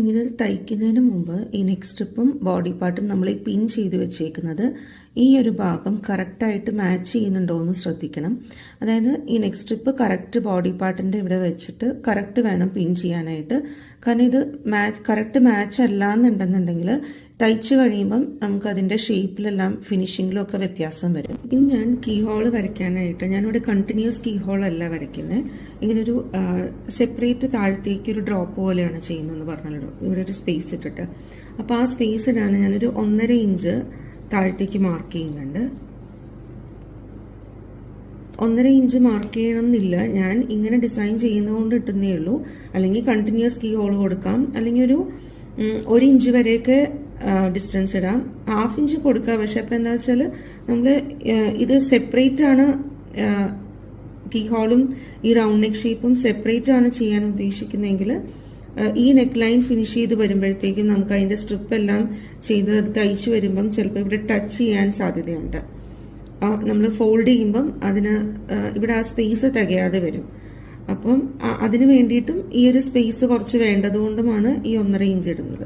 ഇനി ഇത് തയ്ക്കുന്നതിന് മുമ്പ് ഈ നെക്ക് സ്ട്രിപ്പും ബോഡി പാർട്ടും നമ്മൾ ഈ പിൻ ചെയ്ത് വെച്ചേക്കുന്നത് ഈ ഒരു ഭാഗം കറക്റ്റായിട്ട് മാച്ച് ചെയ്യുന്നുണ്ടോ എന്ന് ശ്രദ്ധിക്കണം. അതായത് ഈ നെക്ക് സ്ട്രിപ്പ് കറക്റ്റ് ബോഡി പാർട്ടിൻ്റെ ഇവിടെ വെച്ചിട്ട് കറക്റ്റ് വേണം പിൻ ചെയ്യാനായിട്ട്. കാരണം ഇത് കറക്റ്റ് മാച്ച് അല്ല എന്നുണ്ടെന്നുണ്ടെങ്കിൽ തയ്ച്ച് കഴിയുമ്പം നമുക്ക് അതിൻ്റെ ഷേപ്പിലെല്ലാം ഫിനിഷിങ്ങിലും ഒക്കെ വ്യത്യാസം വരും. ഇനി ഞാൻ കീ ഹോൾ വരയ്ക്കാനായിട്ട് ഞാനിവിടെ കണ്ടിന്യൂസ് കീ ഹോൾ അല്ല വരയ്ക്കുന്നത്. ഇങ്ങനൊരു സെപ്പറേറ്റ് താഴത്തേക്ക് ഒരു ഡ്രോപ്പ് പോലെയാണ് ചെയ്യുന്നതെന്ന് പറഞ്ഞല്ലോ. ഇവിടെ ഒരു സ്പേസ് ഇട്ടിട്ട് അപ്പോൾ ആ സ്പേസ് ഇടാൻ ഞാനൊരു 1.5 ഇഞ്ച് താഴത്തേക്ക് മാർക്ക് ചെയ്യുന്നുണ്ട്. 1.5 ഇഞ്ച് മാർക്ക് ചെയ്യണം എന്നില്ല, ഞാൻ ഇങ്ങനെ ഡിസൈൻ ചെയ്യുന്നതുകൊണ്ട് ഇട്ടുന്നേ ഉള്ളൂ. അല്ലെങ്കിൽ കണ്ടിന്യൂസ് കീ ഹോൾ കൊടുക്കാം, അല്ലെങ്കിൽ ഒരു 1 ഇഞ്ച് വരെയൊക്കെ ഡിസ്റ്റൻസ് ഇടാം. 1/2 ഇഞ്ച് കൊടുക്കുക. പക്ഷെ അപ്പം എന്താ വെച്ചാൽ നമ്മൾ ഇത് സെപ്പറേറ്റ് ആണ്, കീ ഹോളും ഈ റൗണ്ട് നെക്ക് ഷേപ്പും സെപ്പറേറ്റ് ആണ് ചെയ്യാൻ ഉദ്ദേശിക്കുന്നതെങ്കിൽ ഈ നെക്ക് ലൈൻ ഫിനിഷ് ചെയ്ത് വരുമ്പോഴത്തേക്കും നമുക്ക് അതിൻ്റെ സ്ട്രിപ്പ് എല്ലാം ചെയ്ത് അത് തയ്ച്ചു വരുമ്പം ചിലപ്പോൾ ഇവിടെ ടച്ച് ചെയ്യാൻ സാധ്യതയുണ്ട്. നമ്മൾ ഫോൾഡ് ചെയ്യുമ്പം അതിന് ഇവിടെ ആ സ്പേസ് തികയാതെ വരും. അപ്പം അതിന് വേണ്ടിയിട്ടും ഈ ഒരു സ്പേസ് കുറച്ച് വേണ്ടതുകൊണ്ടുമാണ് ഈ 1.5 ഇഞ്ച് ഇടുന്നത്.